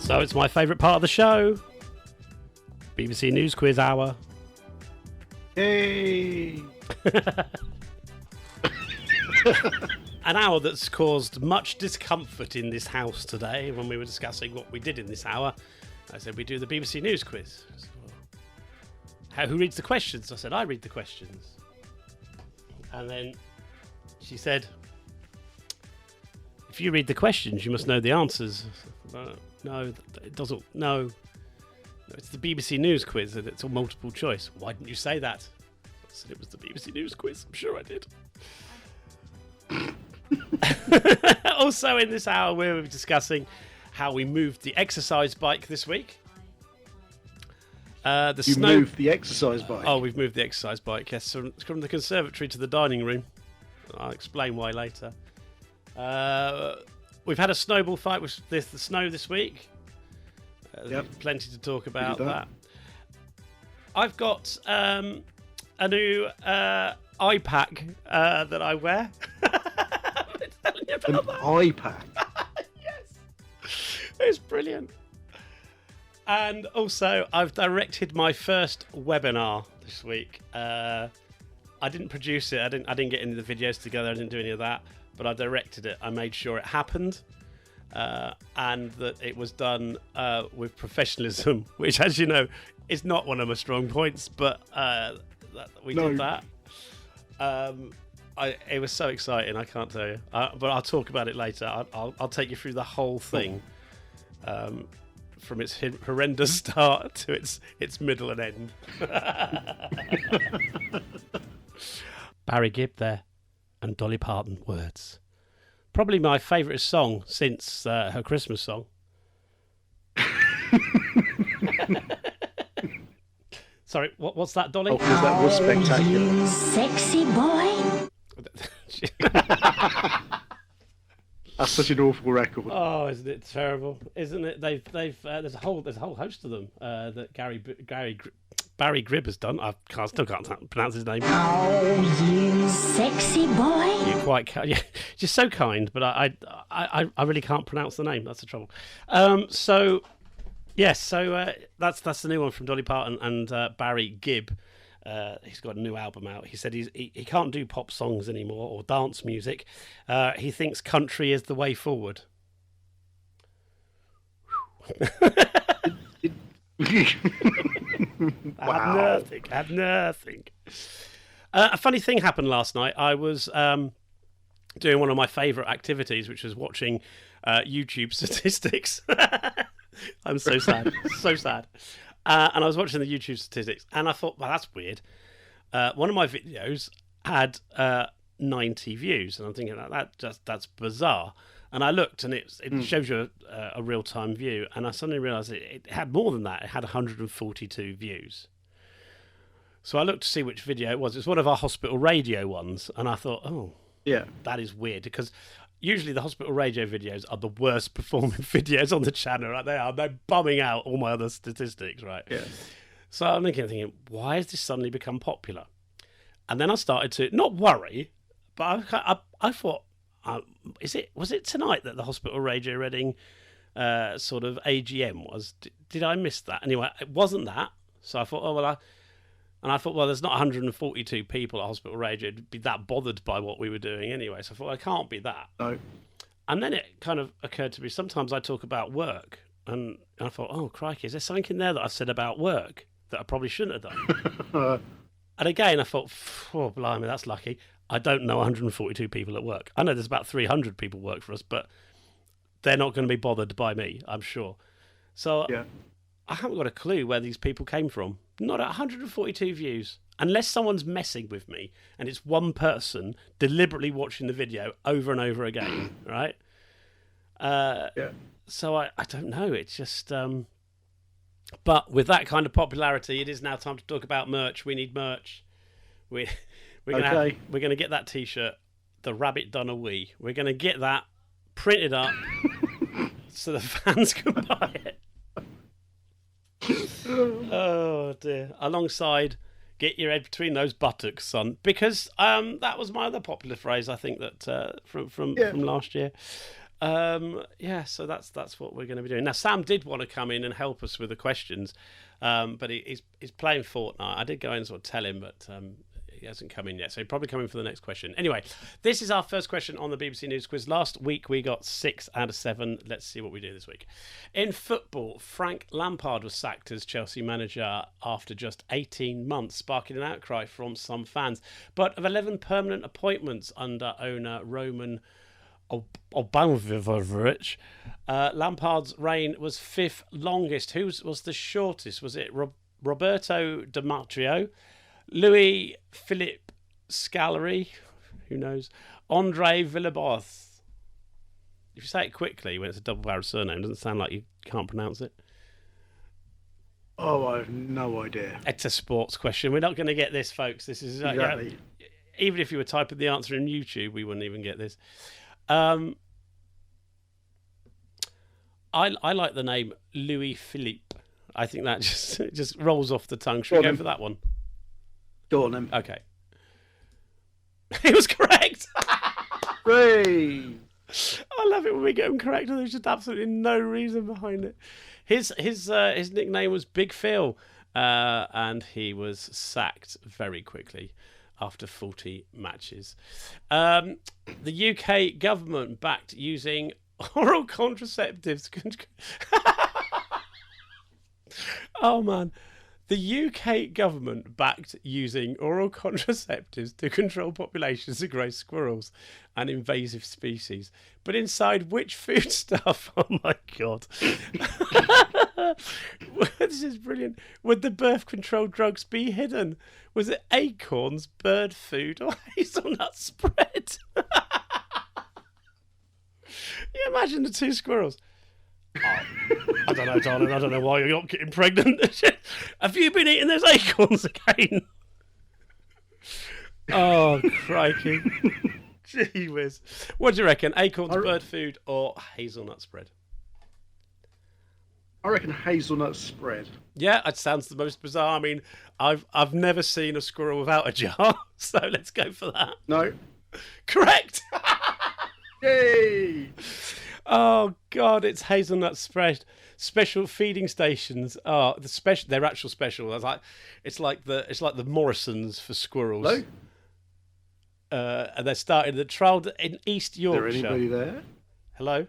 So it's my favourite part of the show. BBC News Quiz Hour. Hey! An hour that's caused much discomfort in this house today. When we were discussing what we did in this hour, I said we do the BBC News Quiz. Who reads the questions? I said I read the questions. And then she said, if you read the questions, you must know the answers. No, it doesn't. No, it's the BBC News Quiz and it's a multiple choice. Why didn't you say that? I said it was the BBC News Quiz. I'm sure I did. Also in this hour we were discussing how we moved the exercise bike this week. Moved the exercise bike? Oh, we've moved the exercise bike, yes, from the conservatory to the dining room. I'll explain why later. We've had a snowball fight with the snow this week. Yep. Plenty to talk about that. I've got a new eye pack that I wear. An eye pack? Yes. It's brilliant. And also, I've directed my first webinar this week. I didn't produce it. I didn't get any of the videos together. I didn't do any of that. But I directed it. I made sure it happened. And that it was done with professionalism, which, as you know, is not one of my strong points. But we did that. It was so exciting, I can't tell you. But I'll talk about it later. I'll take you through the whole thing, from its horrendous start to its middle and end. Barry Gibb there, and Dolly Parton words. Probably my favourite song since her Christmas song. Sorry, what's that, Dolly? Oh, because that was spectacular. You sexy boy. That's such an awful record. Oh, isn't it terrible? Isn't it? They've there's a whole host of them that Barry Gibb has done. Still can't pronounce his name. Oh, you sexy boy. You're quite just so kind, but I really can't pronounce the name. That's the trouble. So that's the new one from Dolly Parton and Barry Gibb. He's got a new album out. He said he can't do pop songs anymore or dance music. He thinks country is the way forward. Wow. I had nothing. A funny thing happened last night. I was doing one of my favourite activities, which was watching YouTube statistics. I'm so sad. So sad. And I was watching the YouTube statistics, and I thought, well, that's weird. One of my videos had 90 views, and I'm thinking that's bizarre. And I looked, and it shows you a real-time view, and I suddenly realised it had more than that. It had 142 views. So I looked to see which video it was. It's one of our hospital radio ones, and I thought, oh, yeah, that is weird, because usually the hospital radio videos are the worst performing videos on the channel, right? They're bumming out all my other statistics, right? Yeah. So I'm thinking, why has this suddenly become popular? And then I started to not worry, but I thought, was it tonight that the hospital radio Reading sort of AGM was? Did I miss that? Anyway, it wasn't that. So I thought, there's not 142 people at hospital radio to be that bothered by what we were doing anyway. So I thought, it can't be that. No. And then it kind of occurred to me, sometimes I talk about work, and I thought, oh, crikey, is there something in there that I've said about work that I probably shouldn't have done? And again, I thought, oh, blimey, that's lucky. I don't know 142 people at work. I know there's about 300 people work for us, but they're not going to be bothered by me, I'm sure. So yeah. I haven't got a clue where these people came from. Not 142 views. Unless someone's messing with me and it's one person deliberately watching the video over and over again, right? So I don't know. It's just... But with that kind of popularity, it is now time to talk about merch. We need merch. We're going to get that T-shirt, The Rabbit Done a Wee. We're going to get that printed up so the fans can buy it. Oh dear! Alongside, get your head between those buttocks, son, because that was my other popular phrase. I think that from last year. Yeah, so that's what we're going to be doing. Now, Sam did want to come in and help us with the questions, but he's playing Fortnite. I did go in and sort of tell him, but he hasn't come in yet, so he'll probably come in for the next question. Anyway, this is our first question on the BBC News Quiz. Last week we got 6 out of 7. Let's see what we do this week. In football, Frank Lampard was sacked as Chelsea manager after just 18 months, sparking an outcry from some fans. But of 11 permanent appointments under owner Roman Abramovich, Lampard's reign was 5th longest. Who was the shortest? Was it Roberto Di Matteo, Louis Philippe Scolari, who knows, Andre Villas-Boas? If you say it quickly when it's a double-barreled surname, it doesn't sound like you can't pronounce it. Oh, I have no idea. It's a sports question. We're not going to get this, folks. This is Exactly. even if you were typing the answer in YouTube, we wouldn't even get this. I like the name Louis Philippe. I think that just rolls off the tongue. Should we go for that one? Go on then. Okay. He was correct. Hooray! I love it when we get them correct and there's just absolutely no reason behind it. His nickname was Big Phil, and he was sacked very quickly after 40 matches. The UK government backed using oral contraceptives. Oh man. The UK government backed using oral contraceptives to control populations of grey squirrels and invasive species. But inside which foodstuff? Oh my God. This is brilliant. Would the birth control drugs be hidden? Was it acorns, bird food, or hazelnut spread? You imagine the two squirrels. Oh, I don't know, darling. I don't know why you're not getting pregnant. Have you been eating those acorns again? Oh, crikey. Gee whiz. What do you reckon? Acorns, bird food, or hazelnut spread? I reckon hazelnut spread. Yeah, it sounds the most bizarre. I mean, I've never seen a squirrel without a jar, so let's go for that. No. Correct! Yay! Oh God, it's hazelnut spread. Special feeding stations. Oh, they're actual special. It's like the Morrisons for squirrels. Hello? And they're starting the trial in East Yorkshire. Is there anybody there? Hello?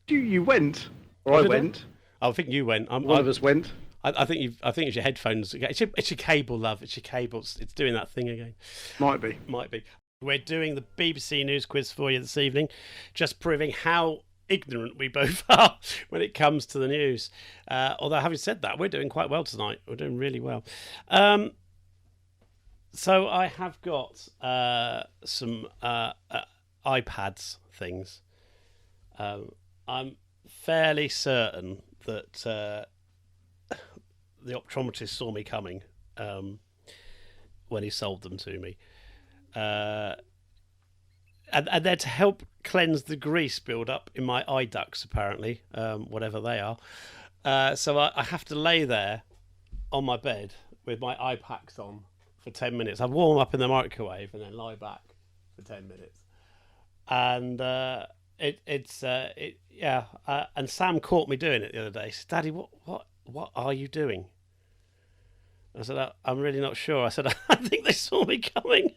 You went? Or I went? I think you went. One of us went. I think it's your headphones. It's your cable, love. It's your cable. It's doing that thing again. Might be. We're doing the BBC News Quiz for you this evening, just proving how ignorant we both are when it comes to the news. Although, having said that, we're doing quite well tonight. We're doing really well. So I have got some iPads things. I'm fairly certain that the optometrist saw me coming when he sold them to me. And they're to help cleanse the grease build up in my eye ducts, apparently, whatever they are. So I have to lay there on my bed with my eye packs on for 10 minutes. I warm up in the microwave and then lie back for 10 minutes. And and Sam caught me doing it the other day. He said, "Daddy, what are you doing?" I said, "I'm really not sure." I said, "I think they saw me coming."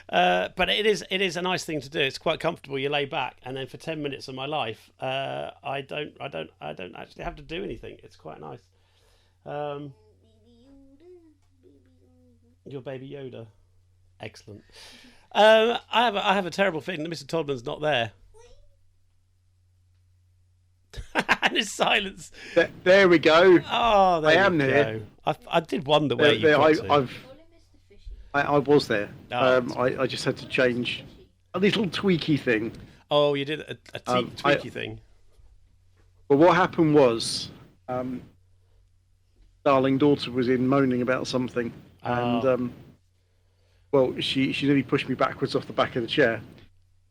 But it is a nice thing to do. It's quite comfortable. You lay back, and then for 10 minutes of my life, I don't actually have to do anything. It's quite nice. Your baby Yoda, excellent. I have a terrible feeling that Mr. Todman's not there. And his silence. There we go. Oh, there I am you there. go. I did wonder where you got to. I was there. Oh, I just had to change a little tweaky thing. Oh, you did a tweaky thing. Well, what happened was, darling daughter was in moaning about something, and well, she nearly pushed me backwards off the back of the chair.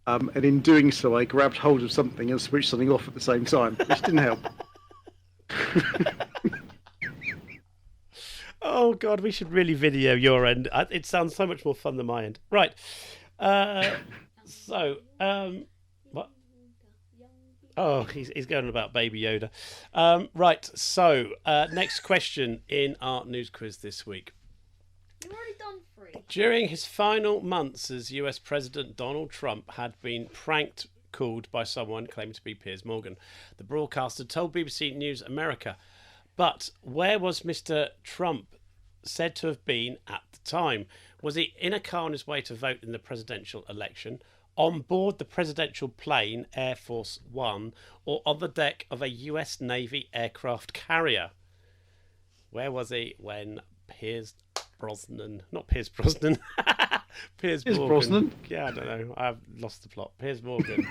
And in doing so, I grabbed hold of something and switched something off at the same time, which didn't help. Oh God, we should really video your end. It sounds so much more fun than my end. Right, What? Oh, he's going on about Baby Yoda. Right, so next question in our news quiz this week. You've already done 3. During his final months as US President, Donald Trump had been called by someone claiming to be Piers Morgan. The broadcaster told BBC News America. But where was Mr. Trump said to have been at the time? Was he in a car on his way to vote in the presidential election, on board the presidential plane Air Force One, or on the deck of a US Navy aircraft carrier? Where was he when Piers Brosnan, not Piers Brosnan, Piers Morgan. Brosnan? Yeah, I don't know. I've lost the plot. Piers Morgan.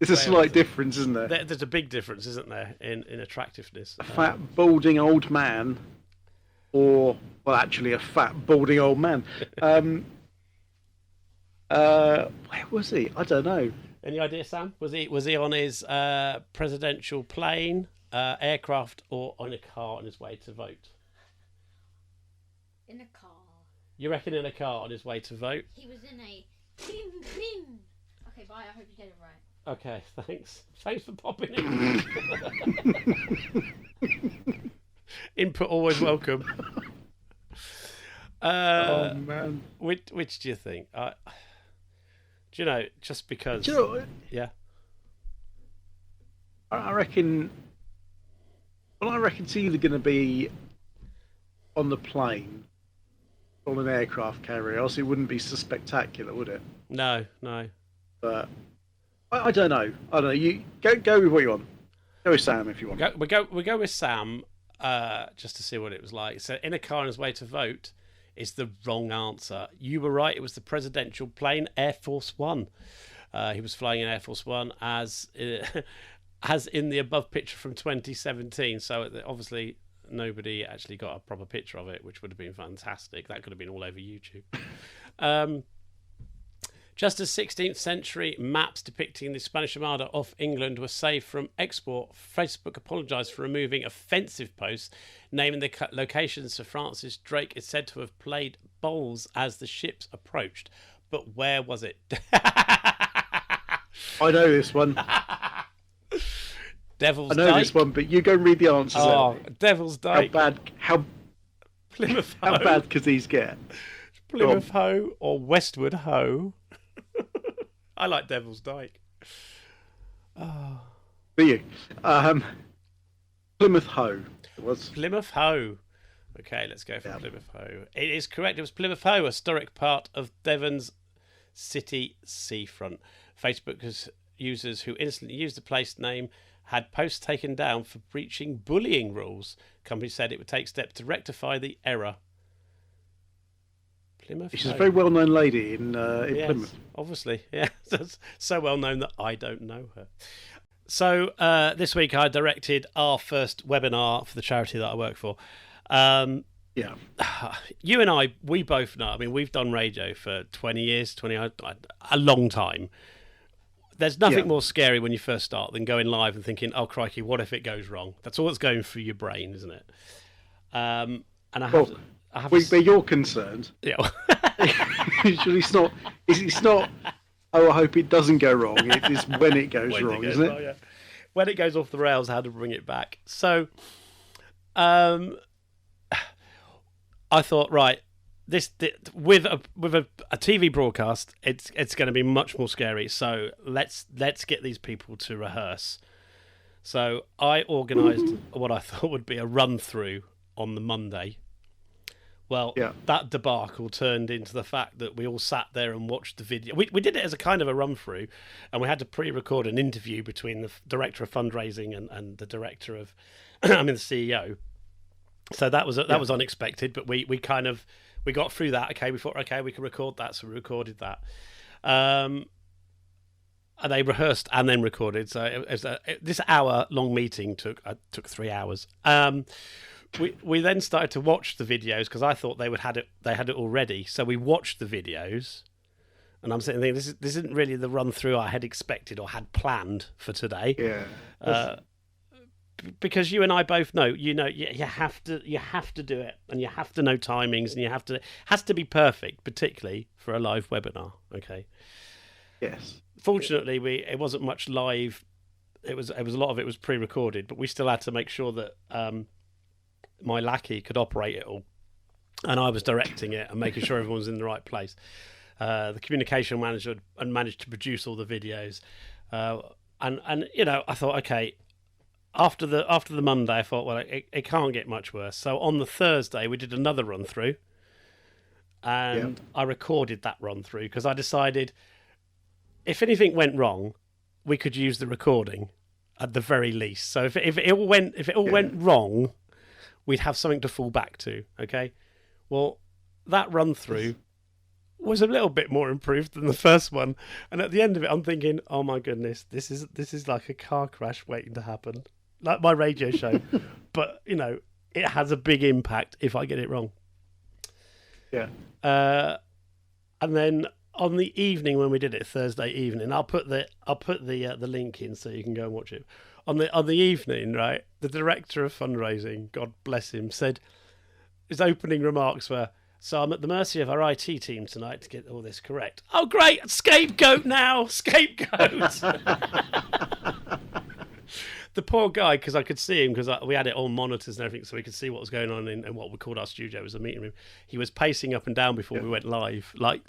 It's a slight difference, isn't there? There's a big difference, isn't there, in attractiveness? A fat, balding old man, or, well, actually a fat, balding old man. Where was he? I don't know. Any idea, Sam? Was he on his presidential plane, aircraft, or on a car on his way to vote? In a car. You reckon in a car on his way to vote? He was in a plim plim. Okay, bye. I hope you get it right. Okay, thanks. Thanks for popping in. Input always welcome. Oh man, which do you think? Do you know? Just because. do you know what? Yeah. I reckon. Well, I reckon it's either going to be on the plane, on an aircraft carrier. Else it wouldn't be so spectacular, would it? No. But I don't know. I don't know. You go with what you want. Go with Sam if you want. We go with Sam. Just to see what it was like. So, in a car on his way to vote is the wrong answer. You were right. It was the presidential plane, Air Force One. He was flying in Air Force One as in the above picture from 2017. So obviously nobody actually got a proper picture of it, which would have been fantastic. That could have been all over YouTube. Just as 16th century maps depicting the Spanish Armada off England were saved from export, Facebook apologised for removing offensive posts naming the locations Sir Francis Drake is said to have played bowls as the ships approached. But where was it? I know this one. Devil's I know Dyke? this one, but you go and read the answers. out. Devil's Dyke. Plymouth How How bad could these get? Plymouth Hoe or Westward Hoe? I like Devil's Dyke. Do you? Plymouth Hoe. It was. Plymouth Hoe. Okay, let's go for Plymouth Hoe. It is correct. It was Plymouth Hoe, a historic part of Devon's city seafront. Facebook users who instantly used the place name had posts taken down for breaching bullying rules. Company said it would take steps to rectify the error. Plymouth She's a Hoe. very well-known lady in Yes, Plymouth. obviously. Yeah, that's so well known that I don't know her. So this week I directed our first webinar for the charity that I work for. Yeah. You and I, we both know. I mean, we've done radio for 20 years, a long time. There's nothing more scary when you first start than going live and thinking, "Oh crikey, what if it goes wrong?" That's all that's going through your brain, isn't it? And I have. Where you're concerned, Yeah. usually it's not. It's not. Oh, I hope it doesn't go wrong. It is when it goes wrong, isn't it? wrong, yeah. When it goes off the rails, how to bring it back. So, I thought, right, this with a TV broadcast, it's going to be much more scary. So let's get these people to rehearse. So I organised what I thought would be a run through on the Monday. Well, that debacle turned into the fact that we all sat there and watched the video. We did it as a kind of a run through, and we had to pre-record an interview between the director of fundraising and the director of, the CEO. So that was unexpected, but we got through that. Okay, we thought, okay, we can record that, so we recorded that. And they rehearsed and then recorded. So this hour-long meeting took 3 hours. We then started to watch the videos because I thought they had it already. So we watched the videos, and I'm sitting thinking, this isn't really the run through I had expected or had planned for today. Yeah. because you and I both know, you have to do it, and you have to know timings, and it has to be perfect, particularly for a live webinar. Okay. Yes. Fortunately, it wasn't much live. It was a lot of it was pre-recorded, but we still had to make sure that my lackey could operate it all, and I was directing it and making sure everyone was in the right place. The communication manager and managed to produce all the videos, and I thought, okay, after the Monday, I thought, well, it can't get much worse. So on the Thursday, we did another run through, and I recorded that run through because I decided if anything went wrong, we could use the recording at the very least. So if it all went wrong, we'd have something to fall back to. Okay, well, that run through was a little bit more improved than the first one, and at the end of it, I'm thinking, oh my goodness, this is like a car crash waiting to happen, like my radio show. But it has a big impact if I get it wrong. Yeah. And then on the evening when we did it, Thursday evening, I'll put the link in so you can go and watch it. On the evening, right, the director of fundraising, God bless him, said his opening remarks were, "So I'm at the mercy of our IT team tonight to get all this correct." Oh, great! Scapegoat now! Scapegoat! The poor guy, because I could see him, because we had it on monitors and everything, so we could see what was going on in what we called our studio as a meeting room. He was pacing up and down before we went live, like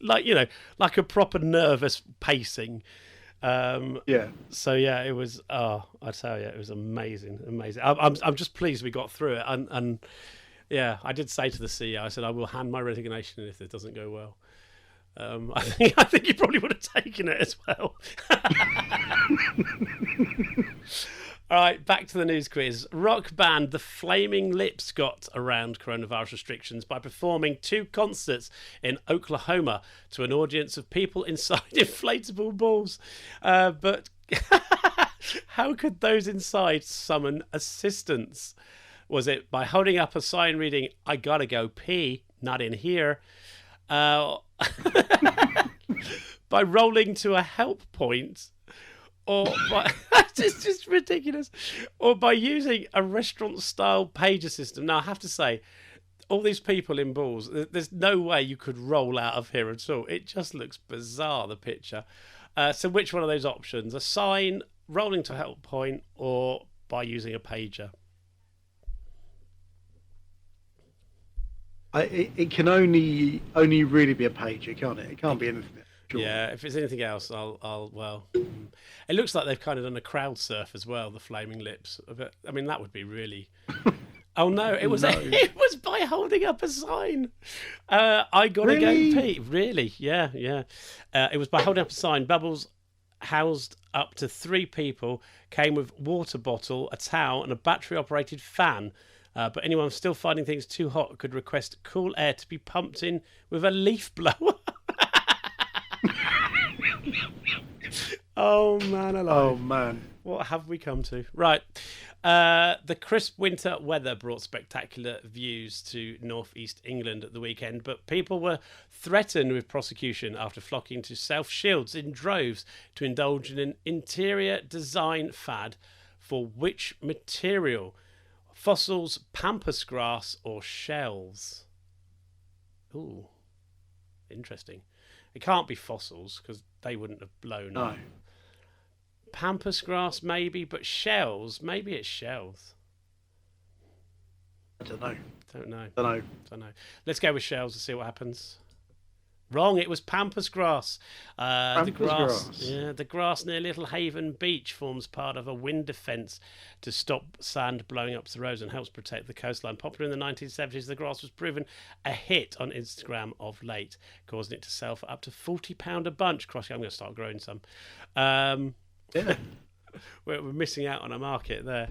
a proper nervous pacing. So yeah, it was. I tell you, it was amazing. I'm just pleased we got through it, and yeah, I did say to the CEO, I said I will hand my resignation if it doesn't go well. I think he probably would have taken it as well. All right, back to the news quiz. Rock band The Flaming Lips got around coronavirus restrictions by performing 2 concerts in Oklahoma to an audience of people inside inflatable balls. But how could those inside summon assistance? Was it by holding up a sign reading, "I gotta go pee, not in here"? By rolling to a help point? Or by, it's just ridiculous. Or by using a restaurant-style pager system. Now, I have to say, all these people in balls, there's no way you could roll out of here at all. It just looks bizarre, the picture. So which one of those options? A sign, rolling to a help point, or by using a pager? It can only really be a pager, can't it? It can't be anything else. Sure. Yeah, if it's anything else, well, it looks like they've kind of done a crowd surf as well, the Flaming Lips. I mean, that would be really. Oh no, it was by holding up a sign. I gotta go pee. Really? Yeah. It was by holding up a sign. Bubbles housed up to 3 people, came with water bottle, a towel, and a battery-operated fan. But anyone still finding things too hot could request cool air to be pumped in with a leaf blower. Oh man alive. Oh man. What have we come to? Right. The crisp winter weather brought spectacular views to northeast England at the weekend, but people were threatened with prosecution after flocking to South Shields in droves to indulge in an interior design fad for which material? Fossils, pampas grass, or shells? Ooh, interesting. It can't be fossils because they wouldn't have blown up. Pampas grass, maybe, but shells, maybe it's shells. I don't know. Don't know. Let's go with shells and see what happens. Wrong, it was pampas grass. The grass near Little Haven Beach forms part of a wind defence to stop sand blowing up the roads and helps protect the coastline. Popular in the 1970s, the grass was proven a hit on Instagram of late, causing it to sell for up to £40 a bunch. Crosby, I'm going to start growing some. We're missing out on a market there.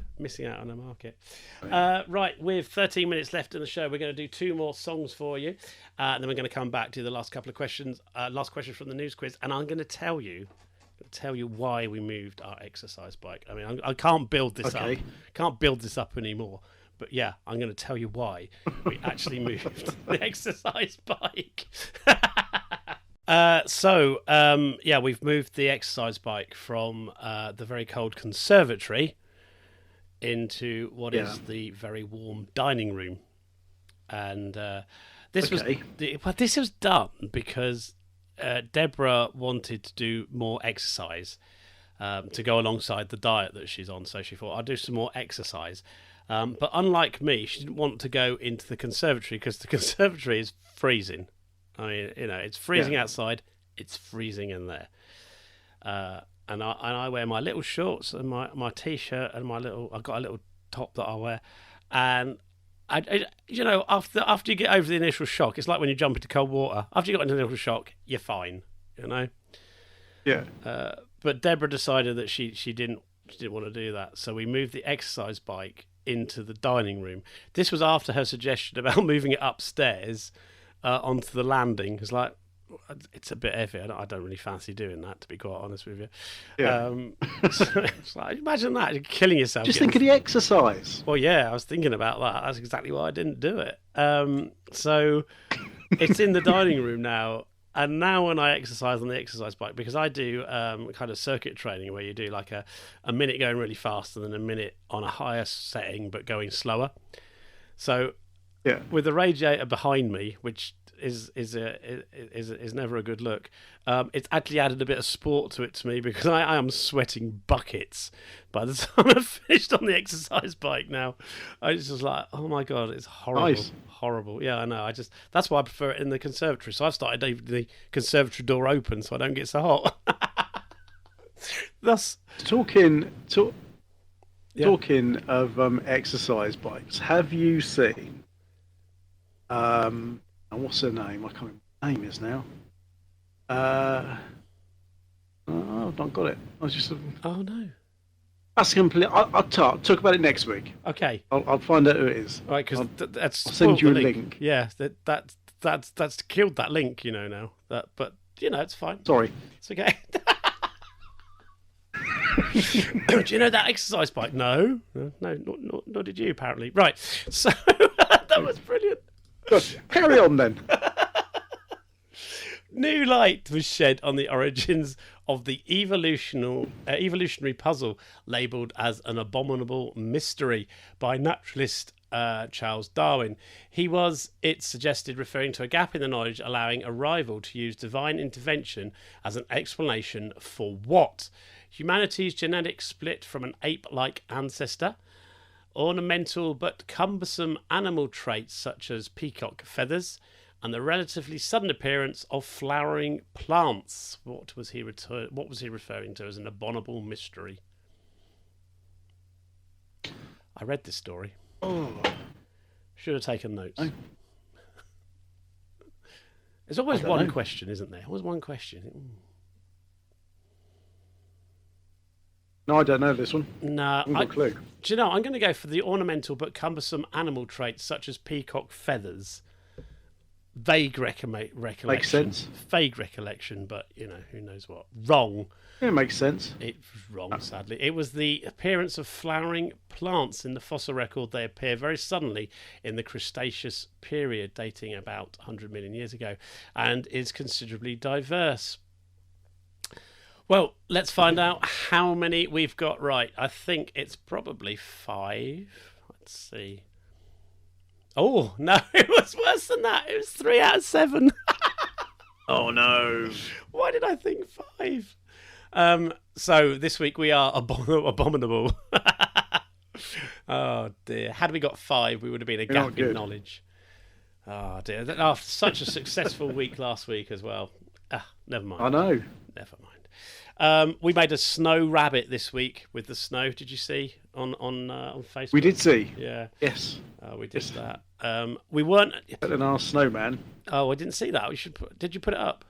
Right, with 13 minutes left in the show, we're going to do 2 more songs for you. And then we're going to come back to the last couple of questions. Last question from the news quiz. And I'm going to tell you why we moved our exercise bike. I mean, I can't build this up. Can't build this up anymore. But yeah, I'm going to tell you why we actually moved the exercise bike. We've moved the exercise bike from the very cold conservatory into what is the very warm dining room. And this was done because DEBRA wanted to do more exercise to go alongside the diet that she's on. So she thought, I'll do some more exercise. But unlike me, she didn't want to go into the conservatory because the conservatory is freezing. I mean, it's freezing outside. It's freezing in there. And I wear my little shorts and my t-shirt and I've got a little top that I wear. And after you get over the initial shock, it's like when you jump into cold water. After you got into the initial shock, you're fine, Yeah. But DEBRA decided that she didn't want to do that, so we moved the exercise bike into the dining room. This was after her suggestion about moving it upstairs onto the landing. It's like, it's a bit heavy. I don't really fancy doing that, to be quite honest with you. Yeah. So it's like, imagine that, you're killing yourself. Just think of the exercise. Well, yeah, I was thinking about that. That's exactly why I didn't do it. So it's in the dining room now. And now when I exercise on the exercise bike, because I do kind of circuit training where you do like a minute going really fast and then a minute on a higher setting but going slower. So with the radiator behind me, which is never a good look, it's actually added a bit of sport to it to me because I am sweating buckets by the time I've finished on the exercise bike now. I was just like, oh my God, it's horrible. Nice. Horrible. Yeah, I know. That's why I prefer it in the conservatory. So I've started leaving the conservatory door open so I don't get so hot. Thus, talking of exercise bikes, have you seen? What's her name? I can't remember what her name is now. I've not got it. I was just. Oh no. That's complete. I'll talk about it next week. Okay. I'll find out who it is. Right, because that's. I'll send you a link. Yeah, that's killed that link. Now but it's fine. Sorry. It's okay. Do you know that exercise bike? No, nor did you apparently. Right, so that was brilliant. Good. Carry on then. New light was shed on the origins of the evolutionary puzzle labelled as an abominable mystery by naturalist Charles Darwin. He was, it's suggested, referring to a gap in the knowledge allowing a rival to use divine intervention as an explanation for what? Humanity's genetic split from an ape-like ancestor, ornamental but cumbersome animal traits such as peacock feathers, and the relatively sudden appearance of flowering plants. What was he referring to as an abominable mystery? I read this story. Oh. Should have taken notes. There's always one question, isn't there? Always one question. No, I don't know this one. No, I haven't got a clue. Do you know, I'm going to go for the ornamental but cumbersome animal traits such as peacock feathers. Vague recollection. Makes sense. Vague recollection, but, who knows what. Wrong. Yeah, it makes sense. It was wrong, sadly. It was the appearance of flowering plants in the fossil record. They appear very suddenly in the Cretaceous period, dating about 100 million years ago, and is considerably diverse. Well, let's find out how many we've got right. I think it's probably 5. Let's see. Oh, no, it was worse than that. It was 3 out of 7. Oh, no. Why did I think 5? So this week we are abominable. Oh, dear. Had we got 5, we would have been a gap in knowledge. Oh, dear. After such a successful week last week as well. Never mind. I know. Never mind. We made a snow rabbit this week with the snow. Did you see on Facebook? We did see. Yeah. Yes. We did that. We weren't. Better than our snowman. Oh, I didn't see that. Did you put it up?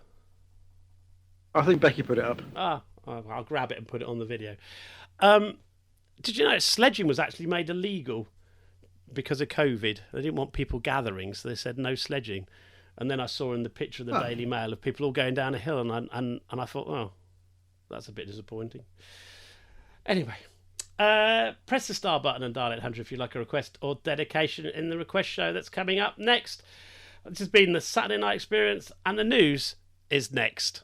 I think Becky put it up. I'll grab it and put it on the video. Did you know sledging was actually made illegal because of COVID? They didn't want people gathering, so they said no sledging. And then I saw in the picture of the Daily Mail of people all going down a hill, and I thought, oh, that's a bit disappointing. Anyway, press the star button and dial 800 if you'd like a request or dedication in the request show that's coming up next. This has been the Saturday Night Experience, and the news is next.